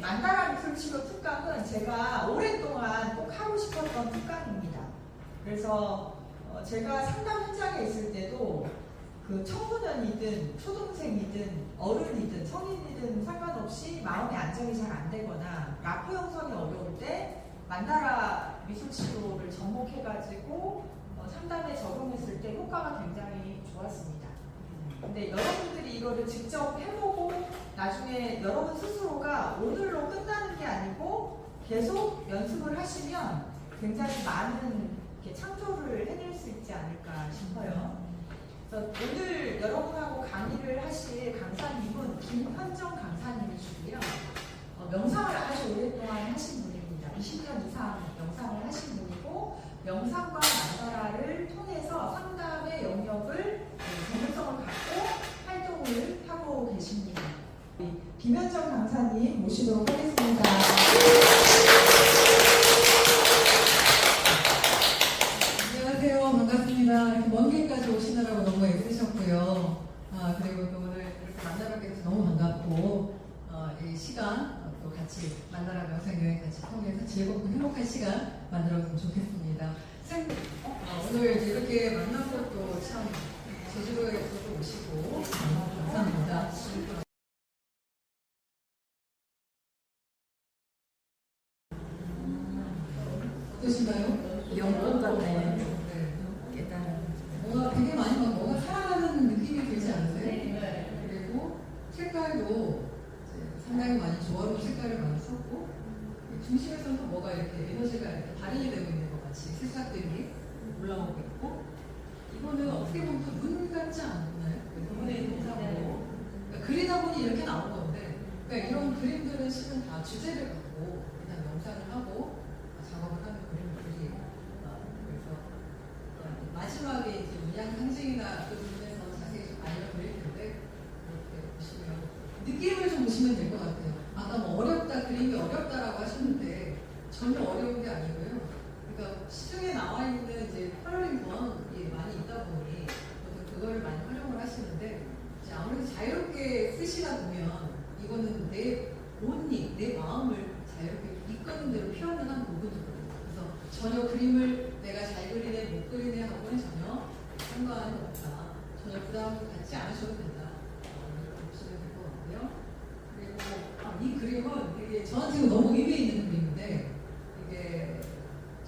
만다라 미술치료 특강은 제가 오랫동안 꼭 하고 싶었던 특강입니다. 그래서 제가 상담 현장에 있을 때도 그 청소년이든 초등생이든 어른이든 성인이든 상관없이 마음의 안정이 잘 안 되거나 라포 형성이 어려울 때 만다라 미술치료를 접목해가지고 상담에 적용했을 때 효과가 굉장히 좋았습니다. 근데 여러분들이 이거를 직접 해보고 나중에 여러분 스스로가 오늘로 끝나는 게 아니고 계속 연습을 하시면 굉장히 많은 창조를 해낼 수 있지 않을까 싶어요. 그래서 오늘 여러분하고 강의를 하실 강사님은 김현정 강사님이시고요. 명상을 아주 오랫동안 하신 분입니다. 20년 이상 명상을 하신 분이고 명상과 만다라를 통해서 상담의 영역을 전문성을 갖고 활동을 하고 계십니다. 김현정 강사님 모시도록 하겠습니다. 안녕하세요. 반갑습니다. 이렇게 먼 길까지 오시느라고 너무 애쓰셨고요. 그리고 또 오늘 이렇게 만나뵙게 돼서 너무 반갑고, 이 시간 또 같이 만다라 명상여행 같이 통해서 즐겁고 행복한 시간 만들었으면 좋겠습니다. 오늘 이렇게 만난 것도 참 제주도에서도 오시고 감사합니다. 어떠신가요? 영혼 같네. 뭔가 되게 많이 뭔가 살아가는 느낌이 들지 않으세요? 네. 그리고 색깔도 상당히 많이 조화로운 색깔을 많이 썼고 중심에서는 뭐가 이렇게 에너지가 이렇게 발현이 되고 있는 것 같이 색깔들이 올라오고 있고 이거는 어떻게 보면 눈 같지 않나요? 눈에 있는 사고 그리다 보니 이렇게 나온 건데 그러니까 이런 그림들은 실은 다 주제를 갖고 그냥 명상을 하고 작업을 하는 그림들이 그래서 마지막에 이제 문양 상징이나 그 부분에서 자세히 좀 알려드릴 텐데 이렇게 보시면 느낌을 좀 보시면 될 것 같아요. 아까 뭐 어렵다, 그림이 어렵다라고 하셨는데 전혀 어려운 게 아니고요. 그러니까 시중에 나와 있는 이제 컬러링본이 많이 있다 보니 그걸 많이 활용을 하시는데 이제 아무래도 자유롭게 쓰시다 보면 이거는 내 본인, 내 마음을 자유롭게 이끄는 대로 표현을 하는 부분이거든요. 그래서 전혀 그림을 내가 잘 그리네, 못 그리네 하고는 전혀 상관이 없다. 전혀 부담 갖지 않으셔도 된다. 이렇게 보시면 될 것 같고요. 그리고 이 그림은 되게 저한테는 너무 의미 있는 그림인데 이게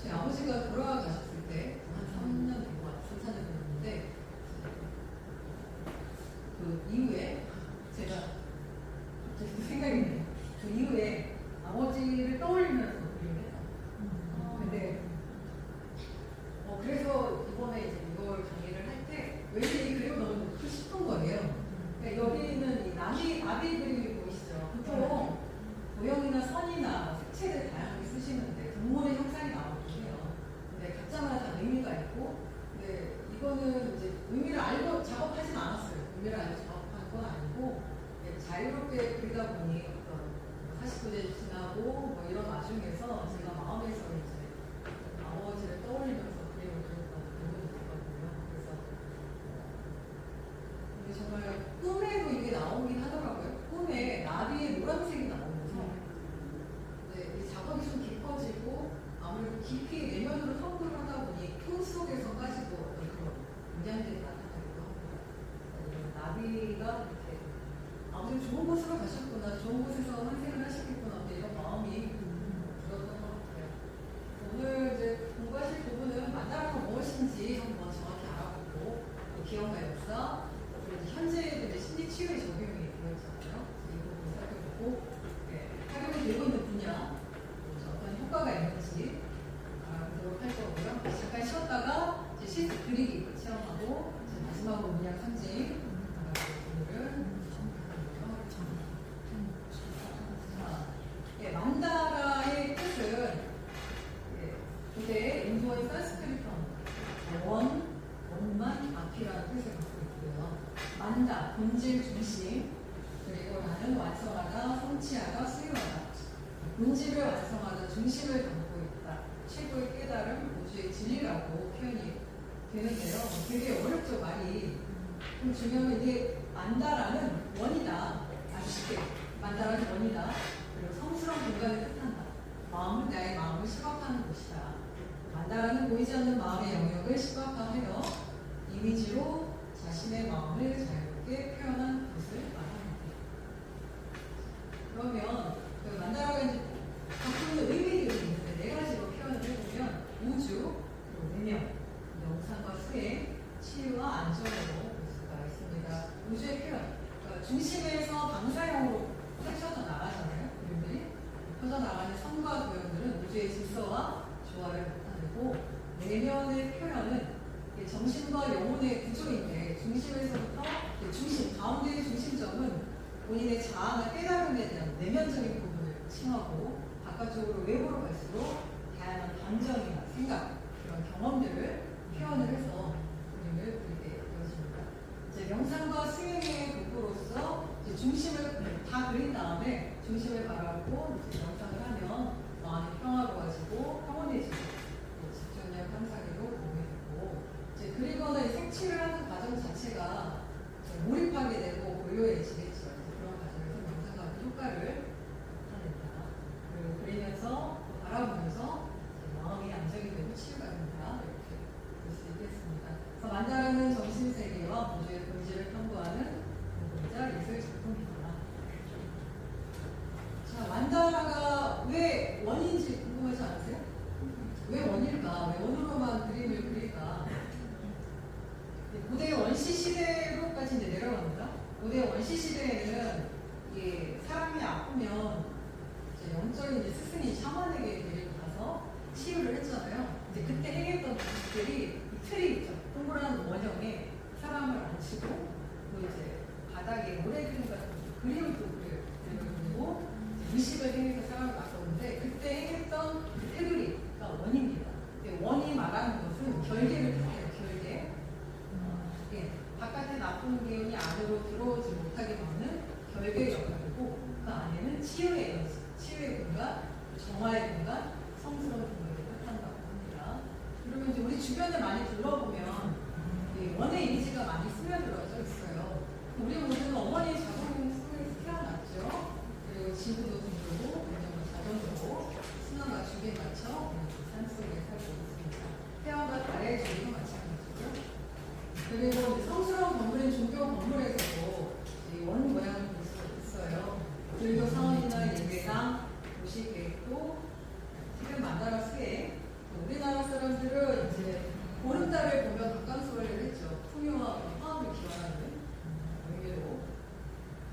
제 아버지가 돌아가셨을 때 한 3년 된 것 같아요. 3, 4년 됐는데 그 이후에 제가 갑자기 생각이 나요. 그 이후에 아버지를 떠올리면서 그림을 했어요. 근데 그래서 이번에 이제 이걸 강의를 할 때 왠지 이 그림을 너무 놓고 싶은 거예요. 그러니까 여기는 이 나비 그림이 보이시죠? 보통 도형이나 선이나 색채를 다양하게 쓰시는데 동물의 형상이 나오긴 해요. 근데 각자마다 다 의미가 있고, 근데 이거는 이제 의미를 알고 작업하진 않았어요. 의미를 알고 작업한 건 아니고 자유롭게 그리다 보니 어떤 49년 지나고 뭐 이런 와중에서 제가 마음에서 이제 아버지를 떠올리면서 그림을 그렸던 부분이 있거든요. 그래서 근데 정말 꿈에도 이게 나오긴 하더라고요. 꿈에 나비의 노란색이 나오면서 근데 이 작업이 좀 깊어지고 아무래도 깊이 내면으로 탐구를 하다 보니 꿈 속에서까지도 어떤 그런 문양들이 나타나기도 합니다. 나비가 이렇게 아버지 좋은 곳으로 가셨구나, 좋은 곳에서 환생을 하시겠구나, 이런 마음이 들었던 것 같아요. 오늘 이제 공부하실 부분은 만다라가 무엇인지 한번 정확히 알아보고 또 기억과 역사, 그리고 현재 심리치유의 적용이 되어있잖아요. 이 부분을 살펴보고 활용이 되고 있는 분야, 어떤 효과가 있는지 알아보도록 할 거고요. 잠깐 쉬었다가 이제 실습 그리기 체험하고 이제 마지막으로 문양 상징 오늘은 만다라의 뜻은 고대 인도의 산스크리트어 원만 앞이라는 뜻을 갖고 있고요. 만다, 본질 중심, 그리고 나는 완성하다, 성취하다, 수용하다. 본질을 완성하다, 중심을 담고 있다. 최고의 깨달음, 우주의 진리라고 표현이 되는데요. 되게 어렵죠, 말이. 좀 중요한 게 만다라는 원이다. 아주 쉽게 만다라는 원이다. 그리고 성스러운 공간을 뜻한다. 마음은 나의 마음을 시각화하는 곳이다. 만다라는 보이지 않는 마음의 영역을 시각화하여 이미지로 자신의 마음을 자유롭게 표현한 것을 말합니다. 그러면 그 만다라가 이제 갖고 있는 의미들이 있는데 네 가지로 표현을 해보면 우주, 그리고 내면, 영상과 수행, 치유와 안정으로 볼 수가 있습니다. 우주의 표현, 그러니까 중심에서 방사형으로 펼쳐져 나가잖아요. 그림들이 펼쳐나가는 선과 도형들은 우주의 질서와 조화를 나타내고, 내면의 표현은 정신과 영혼의 구조인데 중심에서부터 중심, 가운데의 중심점은 본인의 자아나 깨달음에 대한 내면적인 부분을 칭하고, 바깥쪽으로 외부로 갈수록 다양한 감정이나 생각, 그런 경험들을 표현을 해서 그림을 그리게 되어집니다. 이제 명상과 수행의 도구로서 이제 중심을 다 그린 다음에 중심을 바라보고 이제 명상을 하면 마음이 평화로워지고 평온해지고 집중력 향상에도 도움이 되고, 이제 그리거나 색칠을 하는 과정 자체가 몰입하게 되고 고요해지겠죠. 그런 과정에서 명상과 효과를 나타낸다. 그리고 그리면서 바라보면서 마음이 안정이 되고 치유가 된다. 이렇게 볼 수 있겠습니다. 그래서 만다라는 정신세계와 우주의 본질을 탐구하는 공부자 예술 작품입니다. 자, 만다라가 왜 원인지 궁금하지 않으세요? 왜 원일까? 왜 원으로만 그림을 그릴까? 고대 원시 시대로까지 이제 내려갑니다. 고대 원시 시대에는 이게 사람이 아프면 이제 영적인 이제 스승이 샤먼에게 데리고 가서 치유를 했잖아요. 이제 그때 행했던 방식들이 이 틀이 있죠. 동그란 원형에 사람을 앉히고 또 이제 바닥에 모래 그림 같은 그림을 또 그리고 의식을 행해서 사람을 바꿨는데, 그때 행했던 그 테두리가 원입니다. 원이 말하는 것은 결계를 뜻해요. 결계. 바깥에 나쁜 기운이 안으로 들어오지 못하게 막는 결계 역할이고, 그 안에는 치유의 에너지, 치유의 공간, 정화의 공간, 성스러운 공간을 뜻한다고 합니다. 그러면 이제 우리 주변을 많이 둘러보면 원의 이미지가 많이 스며들어져 있어요. 우리 모두는 어머니의 자궁 속에서 태어났죠. 그리고 지구도 둥글고, 운명도 자전거고, 순환과 주기에 맞춰 산속에 살고 있습니다. 태양과 달의 주기도 마찬가지고요. 그리고 성스러운 건물인 종교 건물에서도 원 모양을 볼 수 있어요. 그리고 사원이나 예배당, 도시 계획도 지금 만다라 수행. 우리나라 사람들은 이제 보름달을 보면 각광소리를 했죠. 풍요와 화음을 기원하는 의미로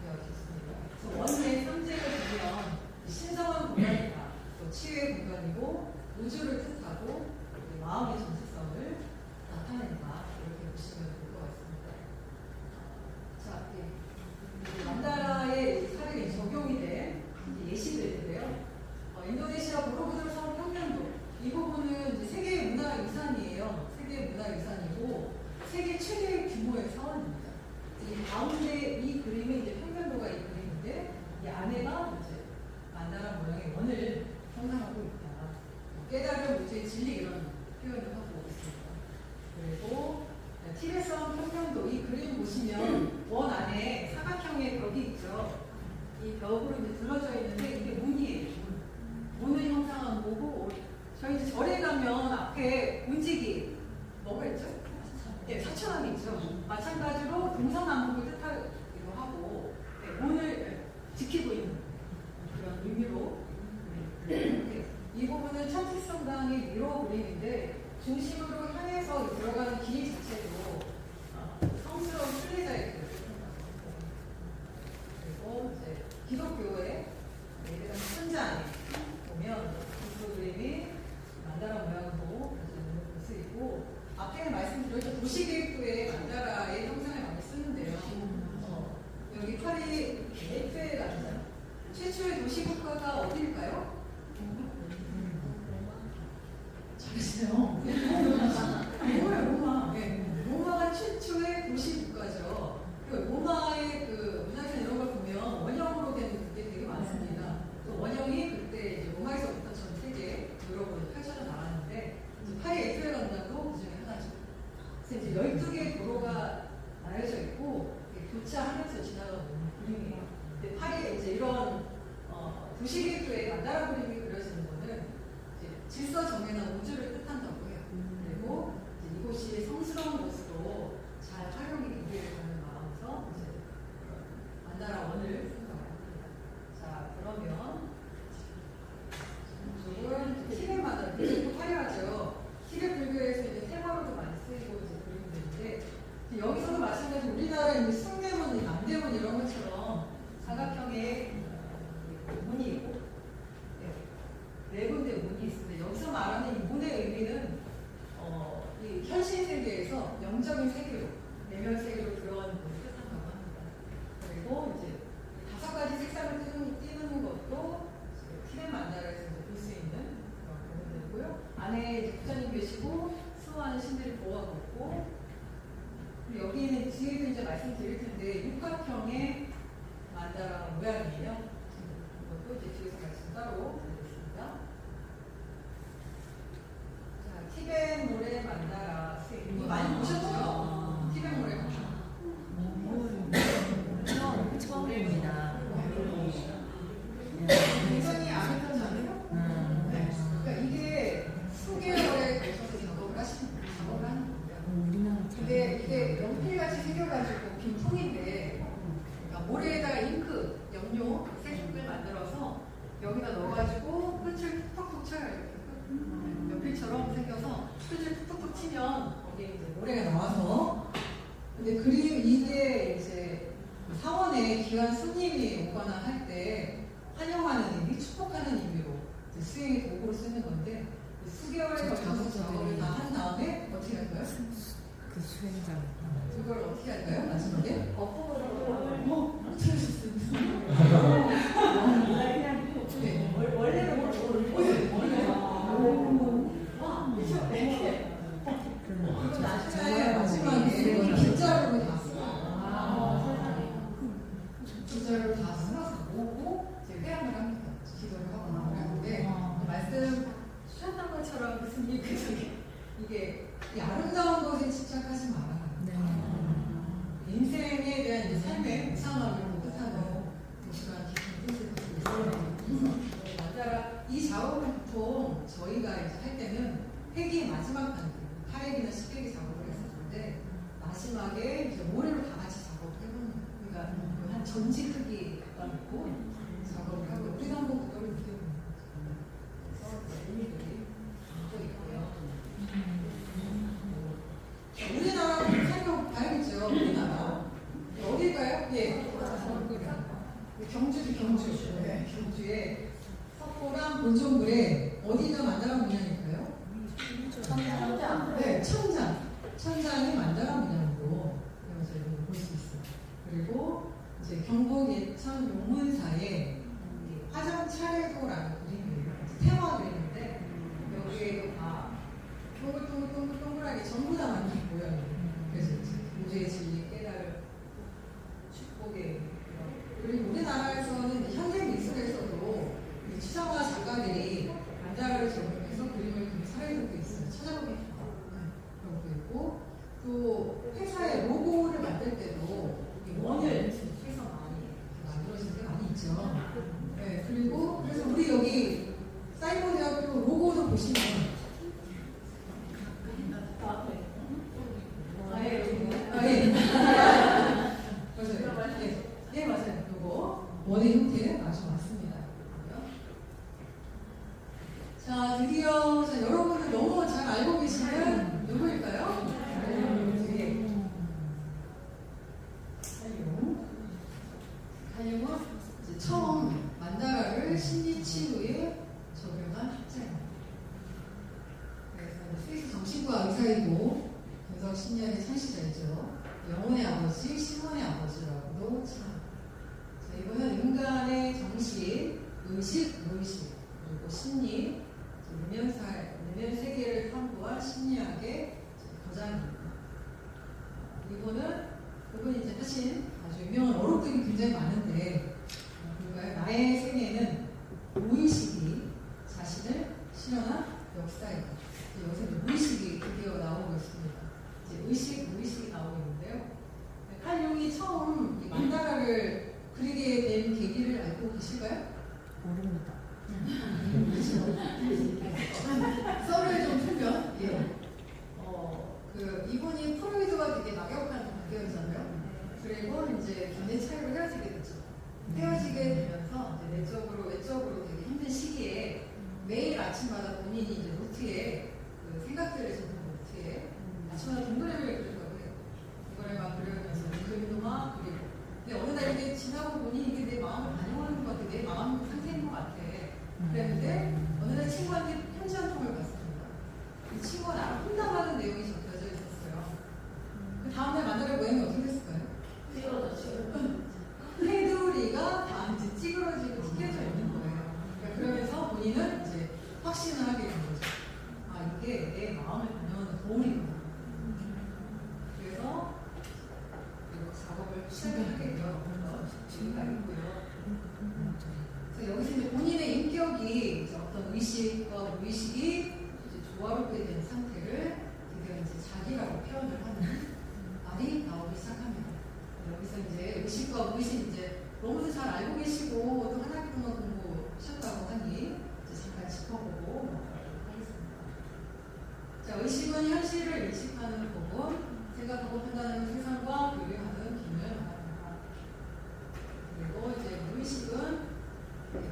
되어 있습니다. 그래서 원의 삼재를 보면 신성한 공간이다. 또 치유의 공간이고 우주를 뜻하고 마음의 정체성을 나타낸다. 이렇게 보시면 될 것 같습니다. 자, 만다라의 사례에 적용이 된 예시들인데요. 인도네시아 보로부dur 성 평면도, 이 부분은 이제 세계 문화유산이에요. 세계 문화유산이고 세계 최대 규모의 사원입니다. 이 가운데 이 그림이 이제 평면도가 이 그림인데, 이 안에가 이제 만다라 모양의 원을 형상하고 있다. 깨달음, 우주의 진리, 이런 표현을 하고 있습니다. 그리고 티베트성 평면도, 이 그림 보시면 원 안에 사각형의 벽이 있죠. 이 벽으로 이제 둘러져 있는데 이게 문이에요. 문을 형상한 거고, 저희 이제 절에 가면 앞에 문지기 뭐가 있죠? 네, 사천왕이 있죠. 마찬가지로 동서남북을 뜻하기도 하고, 문을 지키고 있는 그런 의미로 이 부분은 천지성당의 미로 그림인데, 중심으로 향해서 들어가는 길 자체도 성스러운 순례자의 길을 뜻합니다. 그리고 이제 기독교의 예배당 천자 안에 보면 그 그림이 만다라 모양으로 그려지는 모습이고, 앞에 말씀드렸던 도시계획도에 만다라의 형상을 많이 쓰는데요. 여기 파리 에펠 같은 최초의 도시국가가 어디일까요? 잘했어요. 로마. 네. 로마가 최초의 도시국가죠. 로마의 그 문화유산 이런 걸 보면 원형으로 된 게 되게 많습니다. 그 원형이 그때 이제 로마에서부터 전 세계 유럽으로 펼쳐져 나갔는데, 파리 에펠 광장도 그 중에 하나죠. 그래서 이제 12개의 도로가 나열져 있고 교차하면서 지나가는 그림이에요. 근데 파리에 이제 이런 구시계표에 만다라 그림이 그려지는 거는 이제 질서 정의나 우주를 뜻한다고 해요. 그리고 이제 이곳이 성스러운 곳으로 잘 활용이 되기를 마음에서 이제 만다라 원을 쓴다고 합니다. 자, 그러면 이쪽은 티벳 만다라 굉장히 화려하죠. 티벳 불교에서 이제 테마로도 많이 쓰이고 이제 그림들인데 여기서도 마찬가지로 우리나라의 숭례문, 남대문 이런 것처럼 사각형의 문이 있고 네 군데 문이 있습니다. 여기서 말하는 이 문의 의미는 이 현실 세계에서 영적인 세계로, 내면 세계로 들어가는 것을 뜻한다고 합니다. 그리고 이제 5가지 색상을 띄는 것도 티벳 만다라에서 볼 수 있는 그런 부분이고요. 안에 이제 부처님 계시고 수많은 신들이 보호하고 있고, 그리고 여기는 뒤에도 이제 말씀드릴 텐데 육각형의 만다라 모양이에요. 이것도 이제 뒤에서 말씀 따로 드리겠습니다. 자, 티벳 모래 만다라 이거 많이 보셨죠? 티벳 모래 만다라. 처음입니다. 굉장히 아름답잖아요. 그러니까 이게 수개월에 걸쳐서 작업을 하는 거예요. 근데 이게 연필같이 새겨가지고 빈 통인데, 그러니까 모래에다가 잉크, 염료, 색종을 만들어서 여기다 넣어가지고 끝을 톡톡 쳐요. 이렇게 연필처럼 생겨서 끝을 톡톡 치면 거기에 이제 모래가 나와서. 근데 그림 이게 이제 사원에 귀한 손님이 오거나 할 때 환영하는 의미, 축복하는 의미로 수행의 도구로 쓰는 건데, 수개월에 걸쳐서 작업을 다 한 다음에 어떻게 할까요? 그 수행장. 그걸 어떻게 할까요? 마지막에? 원래는 마지막에 빗자루로 다 빗자루로 다 쓸어서 모으고 이제 회양을 합니다. 기도를 하고 하는데 말씀 주셨던 것처럼 무슨 이게 이 아름다운 것에 집착하지 마라. 인생에 대한 이제 삶의 무상함을 뜻하는 그런 깊은 뜻을 갖고 있어요. 만다라 이 작업은 보통 저희가 이제 할 때는 회기의 마지막 단계, 8회기나 10회기 작업을 했었는데 마지막에 이제 모래로 다 같이 작업을 해보는 거예요. 그러니까 한 전지 크기 갖다 놓고 작업을 하고 우리도 한번 그걸 느껴보는 거죠. 그래서 의미들이 또 있고요. 우리나라 살펴봐야겠죠. 우리나라 어딜까요? 예, 경주지 경주. 네, 경주에 석고랑 본종굴에 어디가 만다라 문양일까요? 천장. 네, 천장이 만다라 문양으로 볼 수 있어요. 그리고 이제 경북 예천 용문사에 화정 차례도라는 그림이에요. 태화 그림인데 여기에도 다 동글동글하게 전부 다 만든 모양이에요. 그래서 우주의 진리 깨달을 축복의 그리고 우리나라에서는 현대 미술에서도 추상화 작가들이 만다라를 적용해서 그림을 사회적으로 있어요. 찾아보면 그런 것도 있고 또 회사의 로고를 만들 때도 원을 해서 많이 만들어진 게 많이 있죠. 네, 그리고 그래서 우리 여기 사이버대학교 로고도 보시면 예, 맞아요. 이거 원의 형태 아주 맞습니다. 자, 드디어 여러분들 너무 잘 알고 계시는 누구일까요? 칼륨은 이제 처음 만다라를 심리치유에 적용한 학자입니다. 그래서 스위스 정신과 의사이고 분석 신년의 창시자이죠. 영혼의 아버지, 신혼의 아버지라고도 참. 자, 이거는 인간의 정신, 의식, 무의식, 그리고 심리, 내면 세계를 탐구한 심리학의 거장입니다. 이분이 이제 하신 아주 유명한 어록들이 굉장히 많은데, 나의 생애는 무의식이 자신을 실현한 역사이다. 여기서 무의식이 드디어 나오고 있습니다. 이제 의식, 무의식이 나오고 있는데요. 칼 융이 처음 이 만다라를 그리게 된 계기를 알고 계실까요? 모릅니다. 썰을 좀 풀면, 예. 이분이 프로이드와 되게 막역한 관계였잖아요. 그리고 이제 굉장히 차이로 헤어지게 됐죠. 헤어지게 되면서 이제 내적으로, 외적으로 되게 힘든 시기에 매일 아침마다 본인이 이제 노트에 그 생각들을 적는 노트에 아침마다 동그라미를 그린다고 해요. 동그라미만 그려면서 그림도 막 그리고. 근데 어느 날 이게 지나고 보니 이게 내 마음을 반영하는 것 같아. 내 마음 상태인 것 같아. 그랬는데 어느 날 친구한테 편지 한 통을 받습니다. 이 친구가 나를 혼담하는 내용이 적혀져 있었어요. 그 다음날 만나러 모양이 어떻게 됐을까요? 테두리가 다 이제 찌그러지고 찢겨져 있는 거예요. 그러니까 그러면서 본인은 이제 확신을 하게 된 거죠. 아, 이게 내 마음을 반영하는 거울이구나. 그래서 작업을 시작하게 되어 지금가 있고요. 그래서 여기서 이제 본인의 인격이 이제 어떤 의식과 무의식이 이제 조화롭게 된 상태를 드디어 이제 자기라고 표현을 하는 말이 나오기 시작합니다. 여기서 이제 의식과 무의식 이제 너무도 잘 알고 계시고 또 한 학기 동안 공부하셨다고 하니 이제 잠깐 짚어보고 넘어가도록 하겠습니다. 자, 의식은 현실을 인식하는 부분, 생각하고 판단하는 세상과 교류하는 기능을 말합니다. 그리고 이제 무의식은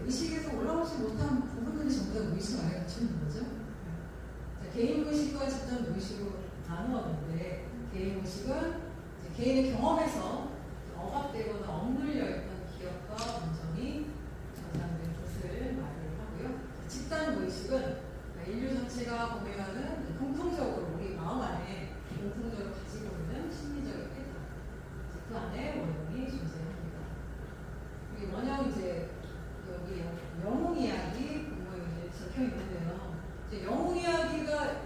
의식에서 올라오지 못한 부분들이 전부 다 무의식 안에 갇혀 있는 거죠. 자, 개인 무의식과 집단 무의식으로 나누었는데 개인 무의식은 개인의 경험에서 억압되거나 억눌려 있던 기억과 감정이 저장된 것을 말을 하고요. 집단 무의식은 인류 전체가 공유하는 공통적으로 우리 마음 안에 공통적으로 가지고 있는 심리적인 패턴, 그 안에 원형이 존재합니다. 이 원형 이제 여기 영웅 이야기 공부에 이제 적혀 있는데요. 이제 영웅 이야기가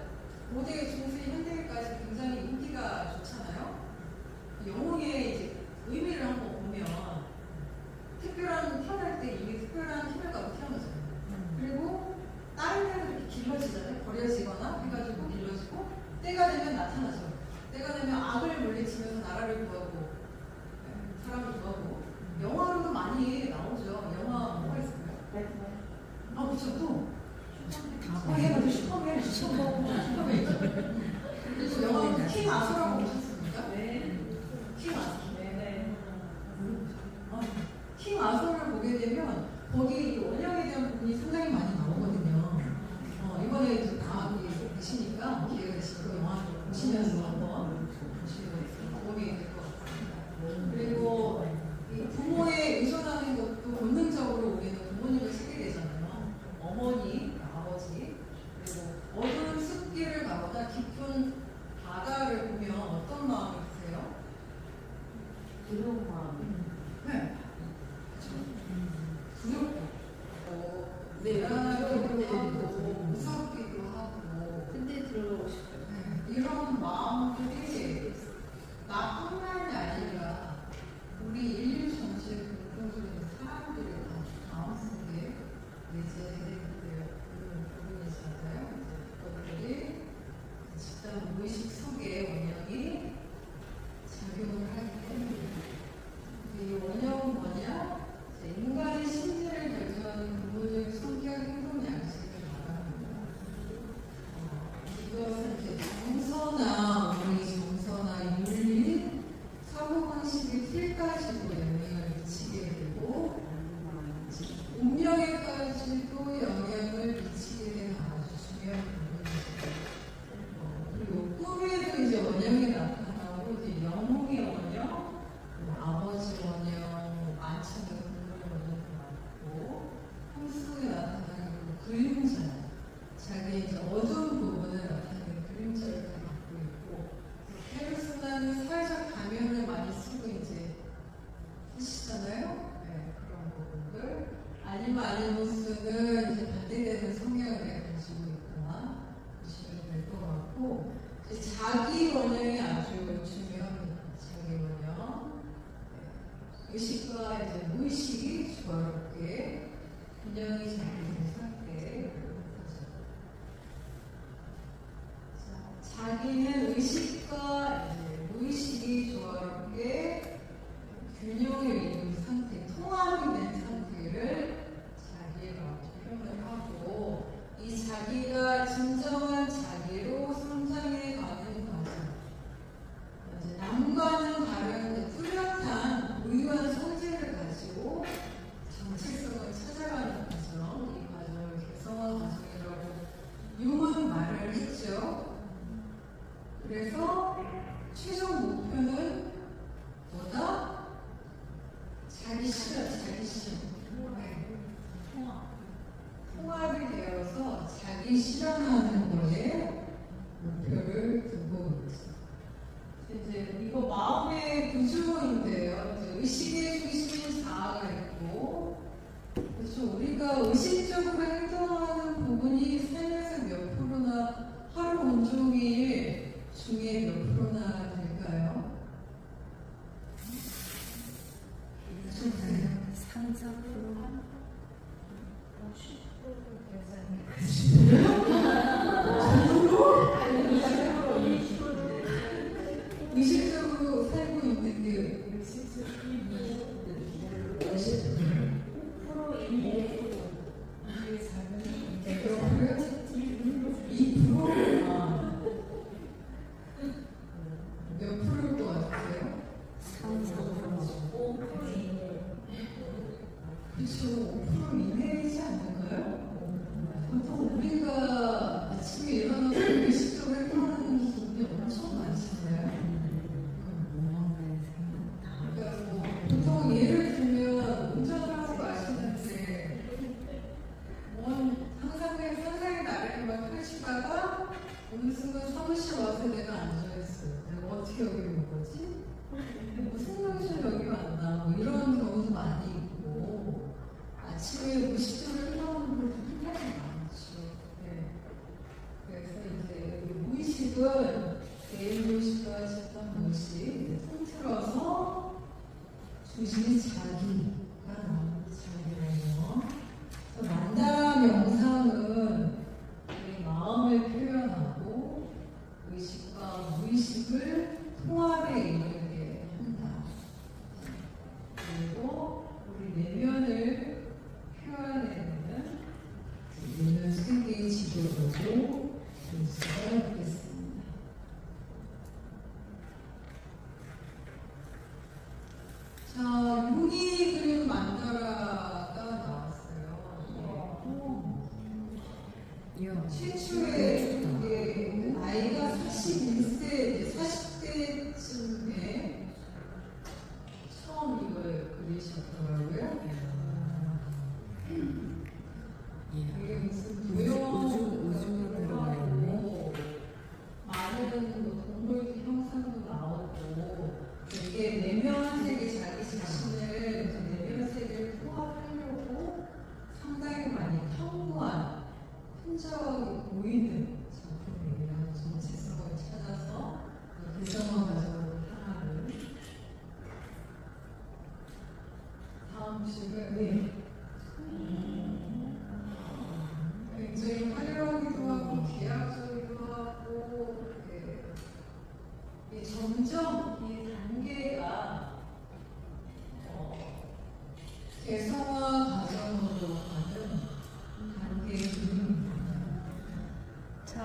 고대, 중세, 현대까지 굉장히 인기가 좋잖아요. 영웅의 이제 의미를 한번 보면 특별한 태어날 때 이미 특별한 힘을 갖고 태어나잖아요. 그리고 다른 데는 이렇게 길러지잖아요. 버려지거나 해가지고 길러지고 때가 되면 나타나죠. 때가 되면 악을 물리치면서 나라를 구하고 사람을 구하고 영화로도 많이 나오죠. 영화 뭐가 있을까요? 아 그쵸 또 얘가 슈퍼맨 그리고 영화 킹 아소라고 보셨습니까? 네. 킹 아소. 네네. 킹 아소를 보게 되면 거기 이 원형에 대한 부분이 상당히 많이 나오거든요. 이번에 이제 다 계시니까 기회가 되시면 그 영화 보시면서 한번 보시면 도움이 될 것 같습니다. 그리고 이 부모에 의존하는 것도 본능적으로 우리는 부모님을 쓰게 되잖아요. 어머니, 아버지, 그리고 어두운 숲길을 가거나 깊은 바다를 보면 어떤 마음이 드세요? 두려운 마음. 네. 두렵고, 불안하기도 하고, 무섭기도 하고, 근데 들어가고 싶어요. 이런 마음들이 나뿐만이 아니라 우리 인류 전체에 공통적인 사람들이 다 마음속에 내재되는 부분이잖아요. 그것들이 집단 무의식 속에 원형이 작용을 하기 때문입니다. 이 원형은 뭐냐? 인간의 심리를 결정하는 근본적인 성격, 행동, 양식을 말합니다. 이것은 이제 정서나 우리 정서나 윤리, 사고방식의 틀까지도 영향을 미치게 되고 운명에까지도 영향을 미치게 되는 아주 중요한 부분입니다. 그리고 꿈에도 이제 원형이 나타나고 이제 영웅의 원형, 아버지 원형, 안창의 공부의 원형도 많고 꿈속에 나타나는 그림자, 자기 이제 어두운 부분을 나타내는 그림자를 다 갖고 있고 페르소나는 사회적 가면을 많이 쓰고 이제 쓰시잖아요. 네, 그런 부분들 아니모스는 이제 반대되는 성향을 가지고 있거나 보시면 될 것 같고 자기 원형이 아주 중요합니다. 자기 원형 의식과 이제 무의식이 조화롭게 균형이 잘 되는 상태. 자기는 의식과 이제 무의식이 조화롭게 균형을 이룬 상태, 통합이 된 상태를 자기 유구한 성질을 가지고 정체성을 찾아가는 과정, 이 과정을 개성화 과정이라고 유머는 말을 했죠. 그래서 최종 목표는 뭐다? 자기 실현, 자기 실현. 통합이 되어서 자기 실현하는 거에 목표를 두고 있죠. 이제 이거 마음의 구조인데요. 이제 의식의 중심인 자아가 있고, 그렇죠. 우리가 의식적으로 행동하는 부분이 삶에서 몇 프로나 하루 온종일 중에 몇 프로나 될까요? 3~4%. 의식적으로 살고 있는 게 그렇고요. 2%? 몇 프로일 것 같아요? 3~4%. 그렇죠. 5% 이내이지 않을까요? 보통 우리가 아침에 일어나서 의식적으로 행동하는 부분이 엄청 많잖아요. 그러니까 뭐 보통 예를 들면 운전을 하고 마시는데 항상 그냥 상상의 나래를 막 펼치다가 어느 순간 사무실 와서 내가 앉아있어요. 내가 어떻게 여기 온 거지? 무슨 명실 여기 왔나? 뭐 이런 경우도 많이 있고 아침에 무의식적으로 행동하는 분들도 굉장히 많죠. 네. 그래서 이제 우리 무의식은 개인무의식과 집단무의식 통틀어서 중심이 자기가 나오는 자기예요. 만다 명상은 우리 마음을 표현하고 의식과 무의식을 통합에 이르게 한다. 그리고 우리 내면을 표현해내는 내면 세계의 지도로도 볼 수가 있겠습니다. 자, 용이 그림 만다라가 나왔어요. 이야. 최초의 이게 나이가 41세, 40대쯤에 처음 이걸 그리셨더라고요. 이게 무슨 우주가 들어가 있네. 많은 뭐 동물 형상도 나오고 이게 내면 세계 자기 자신을 내면 세계를 통합하려고 상당히 많이 탐구한 흔적이 보이는 작품이에요. 정체성을 찾아서 개성화 과정으로 향하는. 다음 식을 굉장히 화려하기도 하고 계약적이기도 하고 이 점점 이 단계가 개성화 과정으로 가는 단계입니다. 자.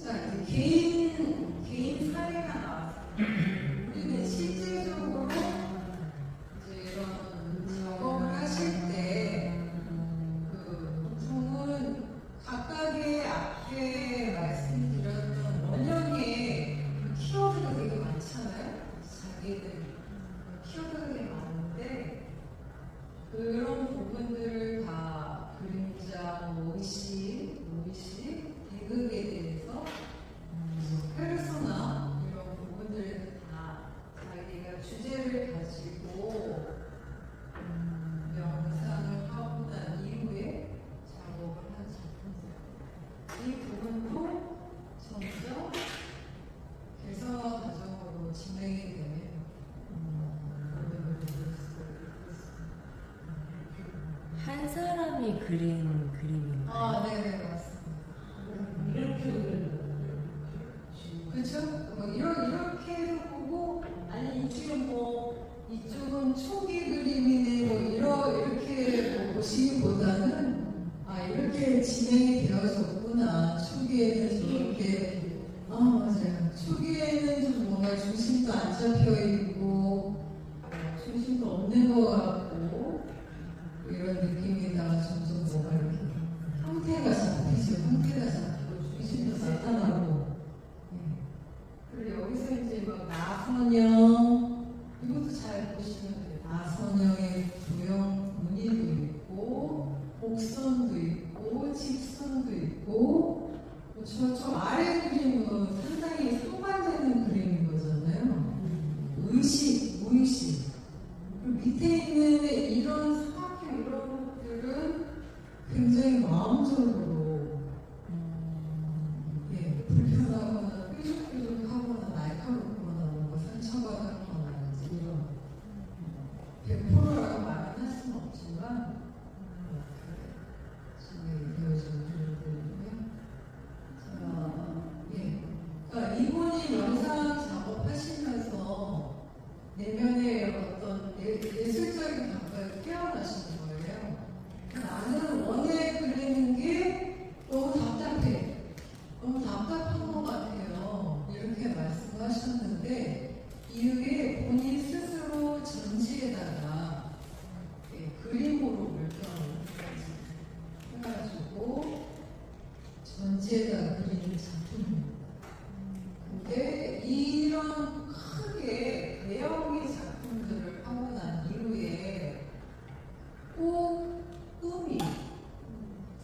자, 이제 개인 사례가 나왔습니다. 우리는 실질적으로 이제 이런 작업을 하실 때, 보통은 각각의 앞에 말씀드렸던 원형의 키워드가 되게 많잖아요. 자기들 키워드가 되게 많은데, 그런 부분들을 다 그림자, 의식, 무의식, 대극에 대해서 페르소나 이런 부분들을 다 자기가 주제를 가지고 명상을 하고 난 이후에 작업을 한 작품이에요. 이 부분도 점점 개성화 과정으로 진행이 되는 부분을 보고 있습니다. 한 사람이 그린 그림인가요? 아, 네네, 맞습니다. 그렇죠? 뭐 이렇게도 보고, 아니 이쪽은 초기 그림이네, 이렇게 보시기보다는 이렇게 진행이 되어졌구나. 초기에는 이렇게 맞아요. 초기에는 좀 뭔가 중심도 안 잡혀 있고 중심도 없는 것 같고 이런 느낌이다가 점점 뭔가 이렇게 형태가 잡히죠. 형태가 잡히고 중심도 나타나고 그리고 여기서 이제 막 나선형 이것도 잘 보시면 돼요. 나선형의 도형 무늬도 있고 곡선도 있고 직선도 있고 저 아래 그림은 상당히 상반되는 그림인 거잖아요. 의식, 무의식. 그리고 밑에 있는 이런 사각형 이런 것들은 굉장히 마음적으로 불편하거나 뾰족뾰족하거나 날카롭거나 뭔가 상처받았거나 이런 100%라고 말은 할 수는 없지만 되어지는 그림들이고요. 그러니까 이분이 영상 작업하시면서 내면의 어떤 예술적인 감각이 깨어나시는 거예요. 나는 원해 그리는 게 너무 답답해. 너무 답답한 것 같아요. 이렇게 말씀하셨는데 이후에 본인 스스로 전지에다가 그림으로 물감을 해가지고 전지에다가 그리는 작품입니다. 근데 이런 크게 대형의 작품들을 하고 난 이후에 꼭 꿈이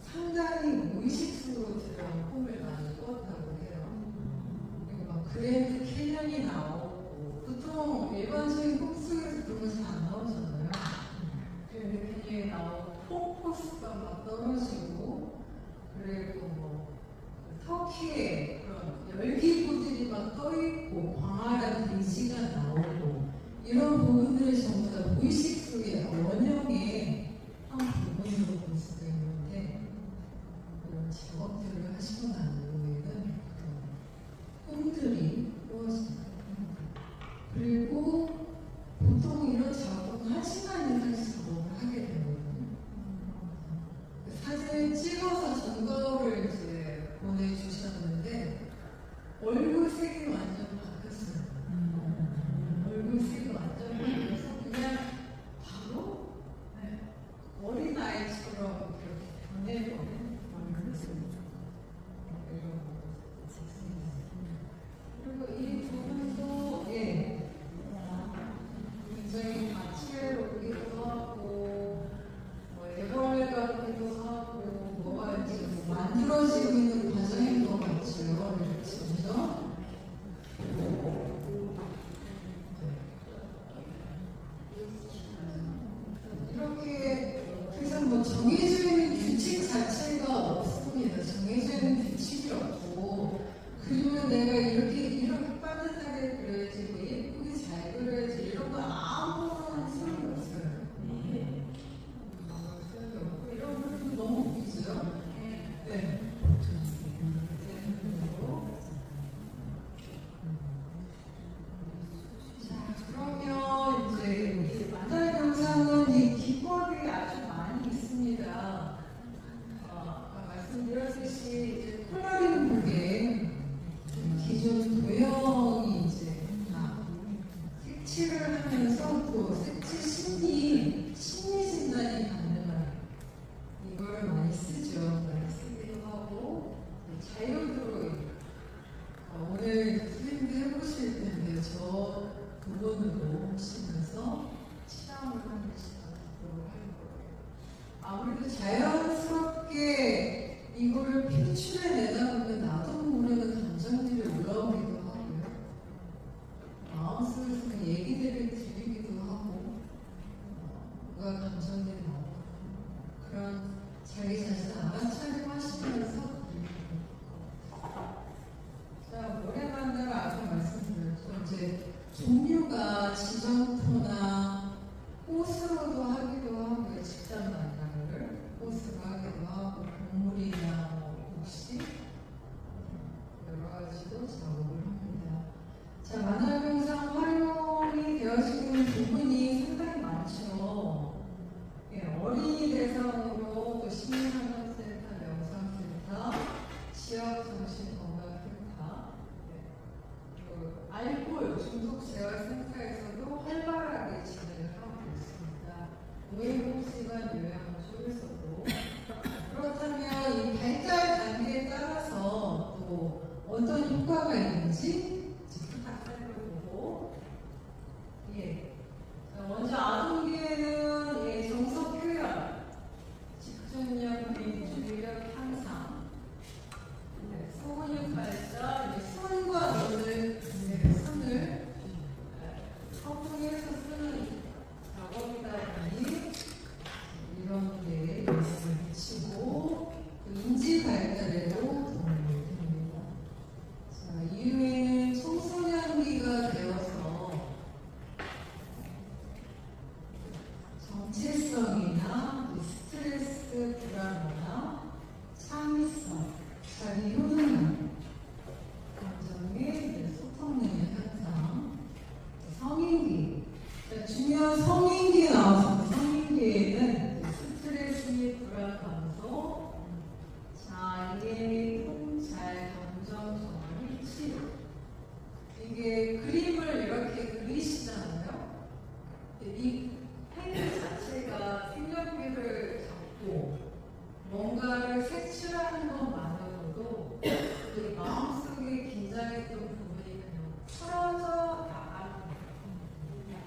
상당히 무의식적으로 들어간 꿈을 많이 꿨다고 해요. 그리고 막 그랜드 캐년이 나오고 보통 일반적인 꿈 속에서 그런 거 잘 안 나오잖아요. 그랜드 캐년이 나오고 폭포수가 막 떨어지고 그리고 뭐 터키에 그런 열기구들이 막 떠있고 광활한 대지가 나오고 이런 부분들이 전부 다 무의식 속의 원형의 한 부분으로 볼 수가 있는데 이런 작업들을 하시고 난 이후에는 꿈들이 꾸어집니다. 그리고 보통 이런 작업은 1시간 이상씩 작업을 하게 되거든요. 사진을 찍어서 전거를 이제 보내주셨는데 얼굴색이 완전 바뀌었어요. 얼굴색이 완전 바뀌어서 그냥 바로 어린아이처럼 그렇게 변해버린 얼굴색이죠. 그리고 이 부분도 굉장히 가치를 오기도 하고 애벌 같기도 하고 뭐가 이제 만들어지고 있는 과정인 것 같죠. 그렇죠? 이렇게 그래서 뭐 정해져 있는 규칙 자체가 없습니다. 정해져 있는 규칙이 없고 그러면 내가 이렇게 빠듯하게 그려야지 뭐 예쁘게 잘 그려야지 이런 거 아무런 소용이 없어요. 이런 부분 너무 웃기죠? 네. 자, 그러면 이제 이 만달 영상은 이 기법이 아주 많이 있습니다. 아까 말씀드렸듯이 이제 컬러링 북에 기존 도형이 이제 다 색칠을 하면서 또 색칠 심리 진단이 가능한 이걸 많이 쓰죠. 많이 쓰기도 하고 자유드로잉 오늘 선생님도 해보실 텐데 저 부분으로 하시면서 체험을 하시도록 할 거예요. 아무래도 자연스럽게 이거를 표출해내다 보면 나도 모르는 감정들이 올라오기도 하고요. 마음속에서 얘기들을 들리기도 하고 중독재활센터에서도 활발하게 진행을 하고 있습니다. 노예복지관 요양원 쪽에서도 그렇다면 이 발달 단계에 따라서 또 어떤 효과가 있는지 딱 살펴보고 예. 자, 먼저 아동기에는 예, 정서 표현, 집중력, 민주력 향상, 네, 소근육 발달, 손과 눈을 손을 허풍해서 쓰는 작업이다 보니 이런 게 영향을 미치고 인지 발달에도 도움을 줍니다. 자, 이후에는 청소년기가 되어서 정체성이나 스트레스 불안이나 창의성, 자기 효능감, 감정의 소통 능력 향상, 성인기. 자, 중요한 성인기 나와서 성인기에는 스트레스 불안 감소, 장애, 통찰, 감정 정리, 치료. 이게 그림을 이렇게 그리시잖아요. 이 펜 자체가 색연필을 잡고 뭔가를 색칠하는 것만으로도 우리 마음속에 긴장했던 부분이 그냥 풀어져 나가는 거예요.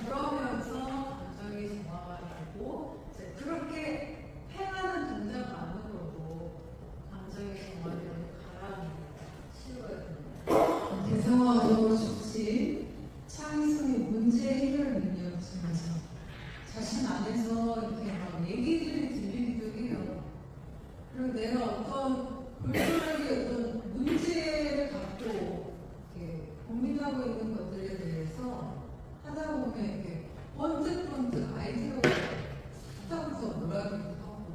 그러면서 감정이 정화가 되고 그렇게 팽하는 동작만으로도 감정이 정화되는 가라앉는 치유가 됩니다. 대상화적으로 좋지 창의성의 문제 해결 능력을 쓰면서 자신 안에서 이렇게 막 얘기들이 들리기도 해요. 그리고 내가 어떤 불편하게 어떤 문제를 갖고 이렇게 고민하고 있는 것들에 대해서 하다 보면 이렇게 번뜩번뜩 아이디어가 하다부터 놀라기도 하고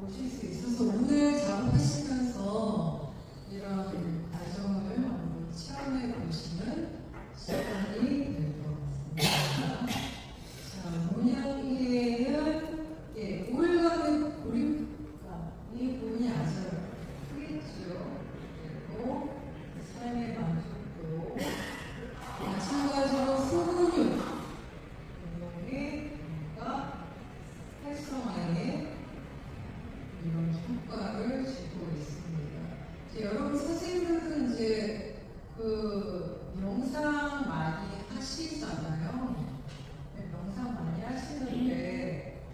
보실 수 있어서 오늘 작업하시면서 이런 과정을 한번 체험해 보시는 시간이 될 것 같습니다. 자, 문양기에는 예, 우울감의 고립감, 이 부분이 아주 크겠죠. 그리고 삶의 만족도, 마찬가지로 소근육 운동의 활성화에 이런 효과를 주고 있습니다. 이제 여러분 선생님들도 이제 그 명상 많이 하시잖아요. 네, 명상 많이 하시는데,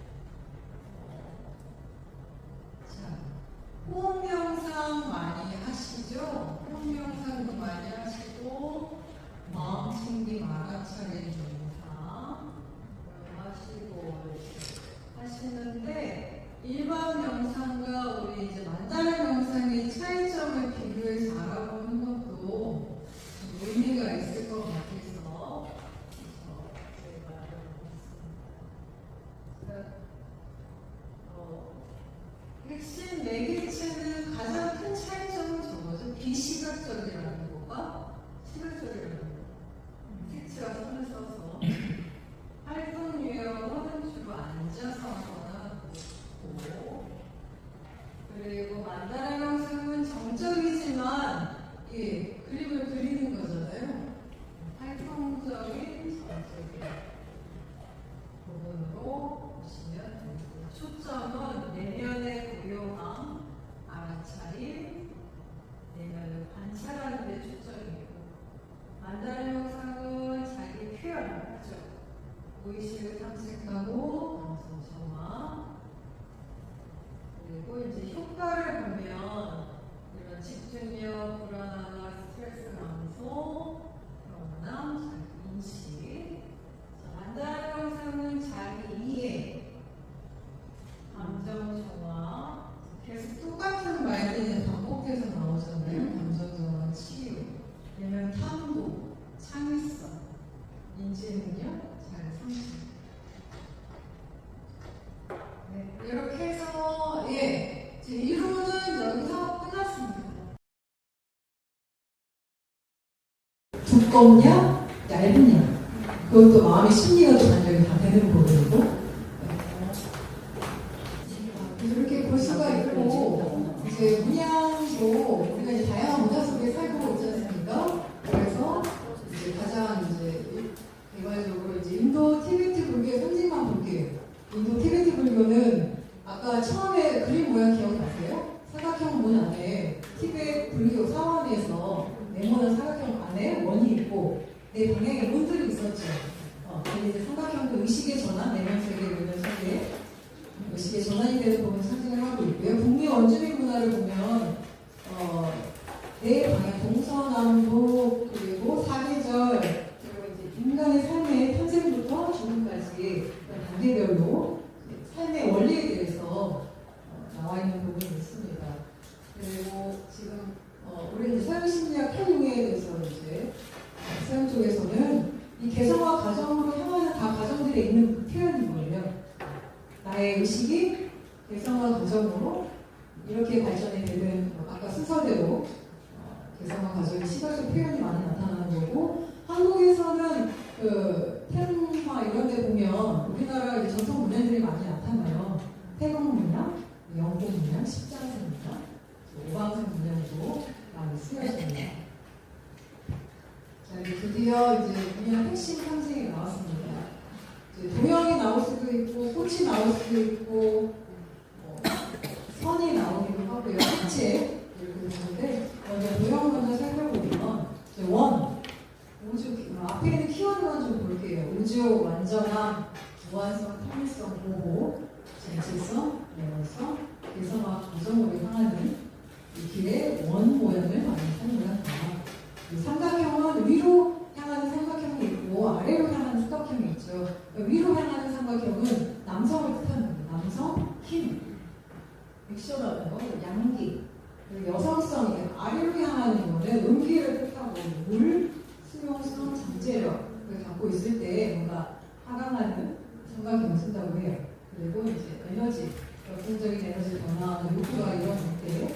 자, 호흡 명상 많이 하시죠? 호흡 명상도 많이 하시고, 마음 챙김 알아차림 명상 하시고 하시는데, 일반 명상과 우리 이제 만다라 명상의 차이점을 비교해서 알아보는 것도 좀 의미가 있을 것 같아서 제가 알아보겠습니다. 핵심 매개체는 가장 큰 차이점은 저거죠. 비시각적이라는 것과 시각적이라는 것. 색채와 손을 써서 활동 유형은 주로 앉아서 하거나 보고, 그리고 만다라 명상은 정적이지만 예, 그림을 그리는 거잖아요. 활동적인 정적인 부분으로 보시면 됩니다. 초점은 내면의 고요함, 알아차림, 내면을 관찰하는 데 초점이고, 만다라 명상은 자기 표현, 그죠? 무의식을 탐색하고 감성 정화, 그리고 이제 효과를 보면 이런 집중력, 불안함과 스트레스 감소, 평온함, 자기 인식. 만다라 명상은 자기 이해, 감정 정화. 계속 똑같은 말들이 반복해서 나오잖아요. 감정 정화, 치유, 내면 탐구, 창의성, 인지 능력, 잘 상식. 네, 이렇게 해서 예, 제 이론은 여기서 끝났습니다. 두껍냐, 얇으냐, 그것도 마음의 심리가 좀 반영이 다 되는 부분이고, 이렇게 볼 수가 있고, 이제 문양도 우리가 이제 다양한 문화 속에 살고 있지 않습니까? 그래서 이제 가장 이제 개괄적으로 이제 인도 티베트 불교의 상징만 볼게요. 인도 티베트 불교는 아까 처음에 그림 모양 기억나세요? 사각형 문 안에 티베트 불교 사원에서 네모난 사각형 안에 원이 있고 네 방향에 문들이 있었죠. 근데 이제 삼각형도 의식의 전환, 내면 세계, 외면 세계, 의식의 전환이 되는 부분 상징을 하고 있고요. 북미 원주민 문화를 보면 네 방향, 동서남북 그리고 사계절 그리고 이제 인간의 삶의 탄생부터 죽음까지 단계별로 삶의 원리에 대해서 나와 있는 부분이 있습니다. 그리고 지금 우리 이제 서양 심리학 편용에 대해서 이제 서양 쪽에서는 이 개성화 과정으로 향하는 다 과정들에 있는 표현인 거예요. 나의 의식이 개성화 과정으로 이렇게 발전이 되는 아까 순서대로 개성화 과정의 시각적 표현이 많이 나타나는 거고 한국에서는 그 태릉화 이런 데 보면 우리나라 이제 전통 문양들이 많이 나타나요. 태국 문양, 영국 문양, 십자생 문양, 오방생 문양도 많이 쓰여집니다. 자, 이제 드디어 이제 문양 핵심 상징이 나왔습니다. 이제 도형이 나올 수도 있고, 꽃이 나올 수도 있고, 선이 나오기도 하고요. 색채 이렇게 되는데 먼저 도형 먼저 살펴보면 원, 우주 앞에 있는 키워드만 좀 볼게요. 우주, 완전함, 무한성, 통일성, 보호, 정체성, 내원성, 개성화 과정으로 향하는 이 길의 원 모양을 많이 사용합니다. 삼각형은 위로 향하는 삼각형이 있고 아래로 향하는 삼각형이 있죠. 위로 향하는 삼각형은 남성을 뜻하는 거예요. 남성, 힘, 액션하는 거, 양기. 그리고 여성성이에요. 아래로 향하는 거는 음기를 뜻하고 물, 수용성, 잠재력을 갖고 있을 때 뭔가 하강하는 삼각형을 쓴다고 해요. 그리고 이제 에너지, 역동적인 에너지를 변화하는 욕구가 일어날 때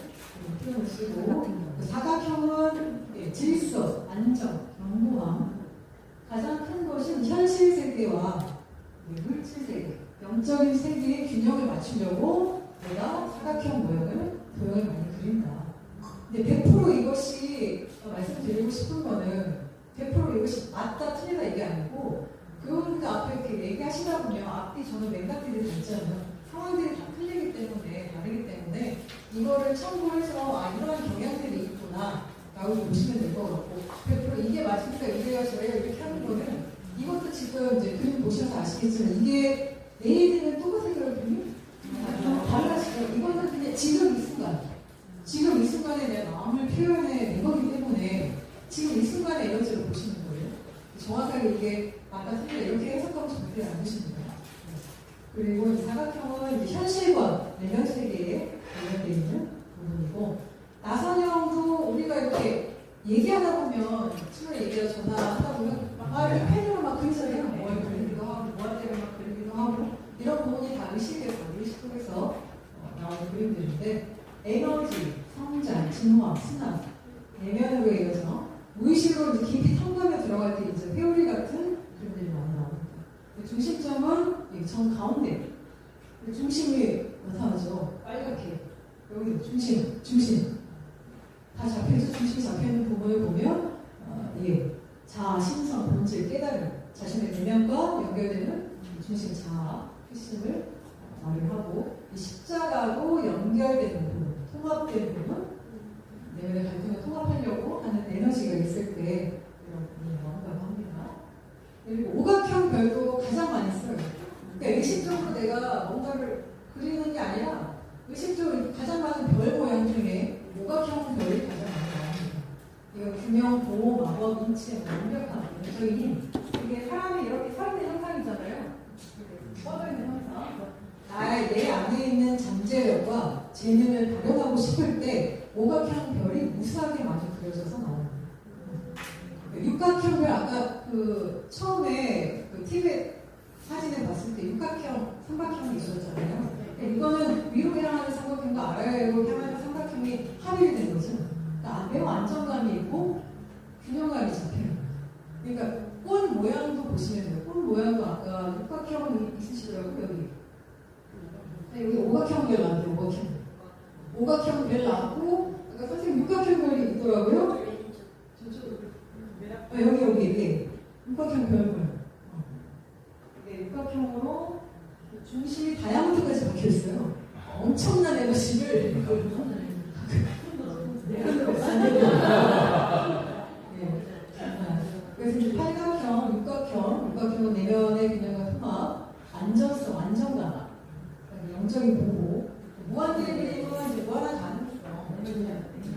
표현을 쓰고 사각형은 질서, 안정, 경고함. 가장 큰 것은 현실 세계와 물질 세계, 영적인 세계의 균형을 맞추려고 내가 사각형 모양을 도형을 많이 그린다. 근데 100% 이것이 말씀드리고 싶은 거는 100% 이것이 맞다 틀리다 이게 아니고 그 앞에 이렇게 얘기하시다 보면 앞뒤 저는 맥락들이 다 있잖아요. 상황들이 다 틀리기 때문에 다르기 때문에 이거를 참고해서 이런 경향들이 있구나 라고 보시면 될 것 같고 100% 이게 맞으니까 이래요 저래요 이렇게 하는 거는 이것도 지금 이제 그림 보셔서 아시겠지만 이게 내일이면 똑같은 그림이 달라지죠. 이거는 그냥 지금 이 순간에 내 마음을 표현해 낸 거기 때문에 지금 이 순간의 에너지를 보시는 거예요. 정확하게 이게 맞다 틀리다 이렇게 해석하고 절대 안 보십니다. 그리고 이 사각형은 이제 현실과 내면 세계에 관련되어 있는 부분이고 나선형도 우리가 이렇게 얘기하다 보면 친구랑 얘기하다 전화하다 보면 이렇게 펜으로 막 그리잖아요. 뭐를 그리기도 하고 뭐한테를 막 그리기도 하고 이런 부분이 다 의식 속에서 나오는 그림들인데 에너지, 성장, 진화, 순환 내면으로 이어서 무의식으로 이제 깊이 탐구하며 들어갈 때 이제 회오리 같은 그림들이 많이 나옵니다. 중심점은 여기 정 가운데 중심이 나타나죠. 빨갛게 여기 중심 다 잡혀있어. 중심이 잡혀있는 부분을 보면 자아, 신성, 본질, 깨달음 자신의 내면과 연결되는 중심 자아, 핵심을 말을 하고 이 십자가로 연결되는 부분, 통합되는 부분 내면의 갈등을 통합하려고 하는 에너지가 있을 때 이런 부분이 나온다고 합니다. 그리고 오각형 별도 가장 많이 써요. 그러니까 의식적으로 내가 뭔가를 그리는 게 아니라 의식적으로 가장 많은 별 모양 중에 오각형 별이 가장 많이 나옵니다. 이거 균형, 보호, 마법, 인체, 완벽함, 영적인 힘. 이게 사람이 이렇게 서 있는 형상이잖아요. 뻗어 있는 형상. 내 안에 있는 잠재력과 재능을 발현하고 싶을 때 오각형 별이 무수하게 많이 그려져서 나옵니다. 육각형 별 아까 그 처음에 그 티벳 사진을 봤을 때 육각형, 삼각형이 있었잖아요. 이거는 위로 향하는 삼각형과 아래로 향하는 삼각형이 합일이 된 거죠. 그러니까 매우 안정감이 있고 균형감이 잡혀요. 그러니까 꽃 모양도 보시면 돼요. 꽃 모양도 아까 육각형이 있으시더라고요. 여기 오각형 별 나왔는데 오각형. 오각형 별 나왔고, 아까 선생님 육각형 별이 있더라고요. 여기, 네. 육각형 별을. 네, 육각형으로 중심이 다이아몬드까지 박혀 있어요. 엄청난 에너지를. 그래서 이제 팔각형, 육각형 내면의 균형과 통합, 안전성, 안정감, 영적인 보호, 무한대 그림은 이제 무한한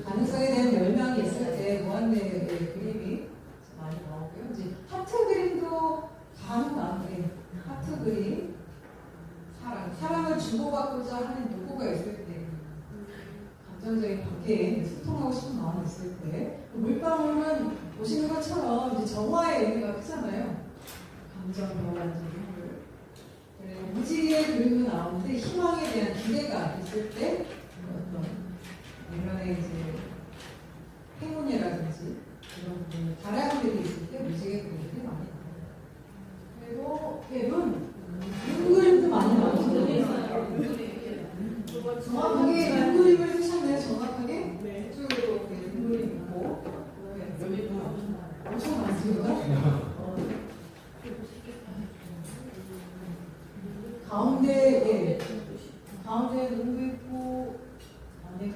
가능성에 대한 열망이 있을 때 무한대 그림이 많이 나오고요. 이제 하트 그림도 가능한 하트 그림, 사랑을 주고받고자 하는 욕구가 있을 때, 감정적인 관계에 소통하고 싶은 마음이 있을 때, 물방울은 보시는 것처럼 이제 정화의 의미가 크잖아요. 감정 변화라든지 그리고 무지개의 그림도 나오는데 희망에 대한 기대가 있을 때 어떤 내면에 이제 행운이라든지 이런 부분 바람들이 있을 때 무지개 그림들이 많이 나와요. 그리고 눈 그림도 많이 나오거든요. 정확하게 눈 그림을 쓰셨나요? 정확하게? 네. 이쪽으로 눈 그림 있고 엄청 많습니다. 가운데 눈도 있고, 네,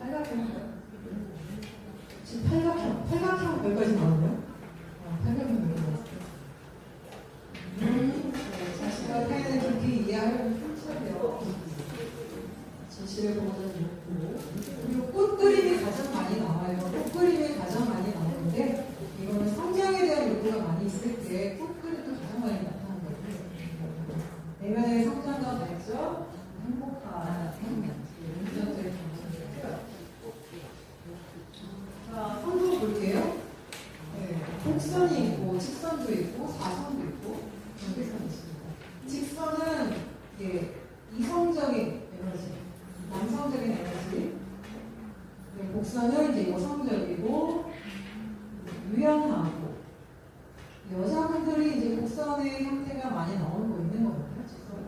팔각형인가요? 지금 팔각형 몇까지 나오나요? 팔각형 몇 나왔어요? 자신과 타인을 깊이 이해하려는 펼쳐요. 진실을 보고자 놓고, 그리고 꽃 그림이 가장 많이 나와요. 꽃 그림이 가장 많이 나오는데, 이거는 성장에 대한 욕구가 많이 있을 때 꽃 그림도 가장 많이 나타나는 거예요. 내면의 성장과 발전, 행복한 긍정적인 감정이고요. 자, 선도 볼게요. 네, 곡선이 있고, 직선도 있고, 사선도 있고, 경계선이 있습니다. 직선은 이성적인 에너지, 남성적인 에너지, 곡선은 이제 여성적이고 유연하고, 여자분들이 이제 곡선의 형태가 많이 나오는 거 있는 것 같아요. 직선은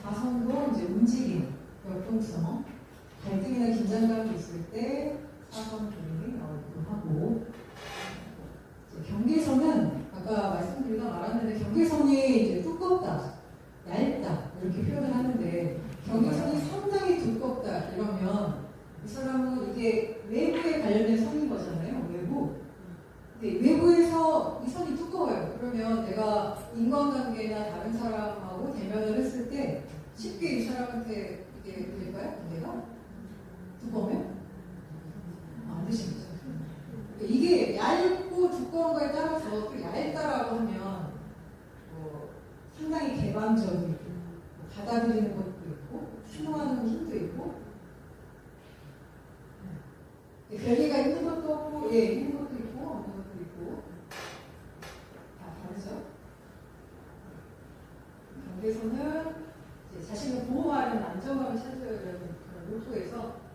사선도 이제 움직임, 역동성, 갈등이나 긴장감이 있을 때 사선 그림이 나오기도 하고, 경계선은 아까 말씀드리다 말았는데 경계선이 이제 두껍다, 얇다 이렇게 표현을 하는데, 경계선이 상당히 두껍다 이러면 이 사람은 이게 외부에 관련된 선인 거잖아요. 외부에서 이 선이 두꺼워요. 그러면 내가 인간관계나 다른 사람하고 대면을 했을 때 쉽게 이 사람한테 이게 될까요? 관계가 두꺼우면? 안 되시겠죠. 이게 얇고 두꺼운 거에 따라서 또 얇다라고 하면 상당히 개방적이고 받아들이는 것도 있고 추노하는 힘도 있고, 별개가 있는 것도 없고, 있는 것도 있고 없는 것도 있고 다 다르죠. 경계선은 자신을 보호하는 안정감을 찾으려는 그런 목표에서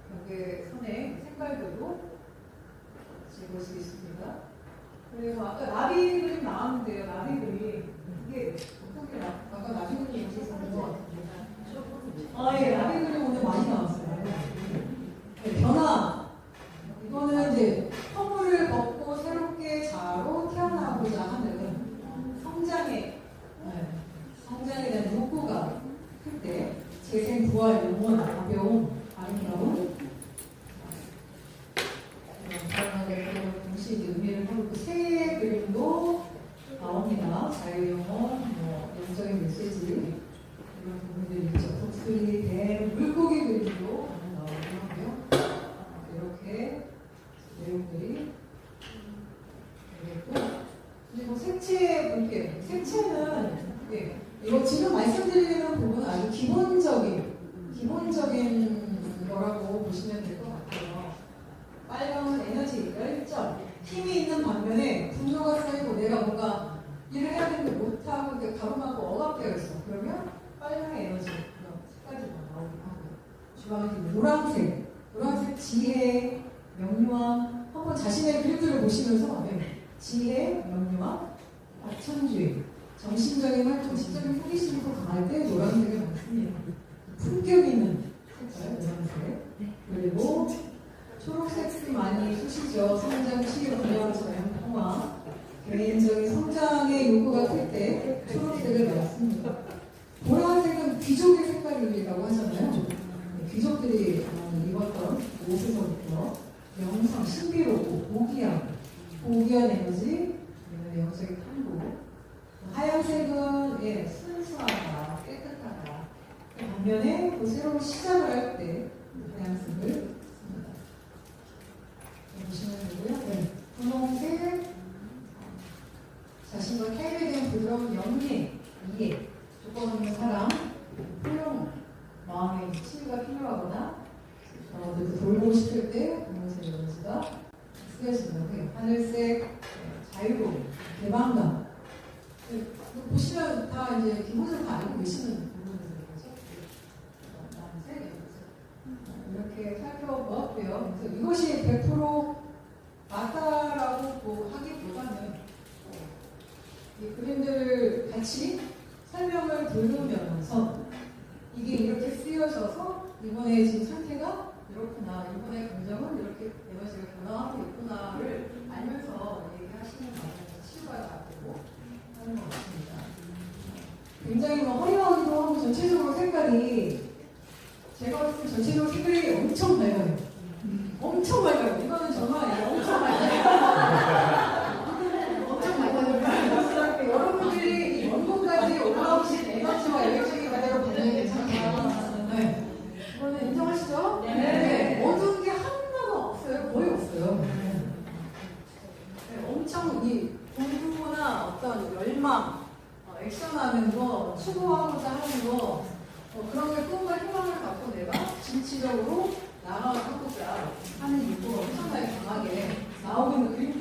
경계선의 색깔별로 볼 수 있습니다. 그리고 아까 나비 그림 나왔는데요. 나비 그림 이게 어떻게 아까 나비 그림 있었던 것 같은데, 나비 그림 오늘 많이 나왔어요. 변화. 이거는 이제 허물을 벗고 새롭게 자로 태어나고자 하는 성장에 대한 욕구가 클 때 재생, 부활, 영원, 가벼움, 아름다움, 다양하게 동시에 의미를 하고, 새의 그림도 나옵니다. 자유영혼, 영적인 메시지 이런 부분들이 있죠. 독수리, 뱀, 물고기 그림도 나오기도 하고요. 이렇게 내용들이 되겠고, 그리고 색채 볼게요. 색채는 이거 지금 말씀드리는 부분은 아주 기본적인 거라고 보시면 될 것 같아요. 빨강은 에너지, 열정, 힘이 있는 반면에 분노가 쌓이고 내가 뭔가 일을 해야 되는데 못하고 가로막고 억압되어 있어. 그러면 빨강의 에너지, 그런 색깔이 나오기도 하고요. 주황은 노란색 지혜, 명료함. 한번 자신의 그림들을 보시면서 지혜, 명료함, 박천주의, 정신적인 활동, 지적인 호기심도 강할 때 노란색이 많습니다. 품격 있는 색깔, 노란색. 그리고 초록색이 많이 쓰시죠. 성장, 치유, 분양, 저양, 통화. 개인적인 성장의 요구가 클 때 초록색을 많습니다. 보라색은 귀족의 색깔이라고 하잖아요. 귀족들이 입었던 옷에서부터 명성, 신비롭고 고귀한 에너지, 영적인 탐구. 하얀색은 순수하다, 깨끗하다. 반면에 그 새로운 시작을 할 때 하얀색을 씁니다. 보시면 되고요. 분홍색, 자신과 타인에 대한 부드러운 영리, 이해, 조건 없는 사랑, 훌륭, 마음의 치유가 필요하거나 돌보고 싶을 때 분홍색 에너지가 쓰여진다고요. 하늘색, 자유로움, 개방감. 보시면 다 이제 기본적으로 다 알고 계시는 부분들인 거죠. 남색, 이렇게 살펴보았고요. 그래서 이것이 100% 맞다라고 하기보다는 이 그림들을 같이 설명을 들으면서 이게 이렇게 쓰여져서 이번에 지금 상태가 이렇구나, 이번에 감정은 이렇게 에너지가 변화하고 있구나를 알면서 얘기하시는 과정에서 치유가 되고 하는 것 같습니다. 굉장히 허리허리도 하고 전체적으로 색깔이 제가 봤을 때 전체적으로 색깔이 엄청 밝아요. 엄청 밝아요. 이거는 정말 엄청 밝아요. 엄청 밝아요. 여러분들이 이 원본까지 올라오신 에너지와 에너지 그대로 반영이 괜찮아요. 네. 이거는 인정하시죠? 네. 어두운 게 하나도 없어요. 거의 없어요. 네. 엄청 이 공부나 어떤 열망, 액션하는 거, 추구하고자 하는 거, 그런 게 꿈과 희망을 갖고 내가 진취적으로 나아가고자 하는 욕구가 엄청나게 강하게 나오고 있는 그림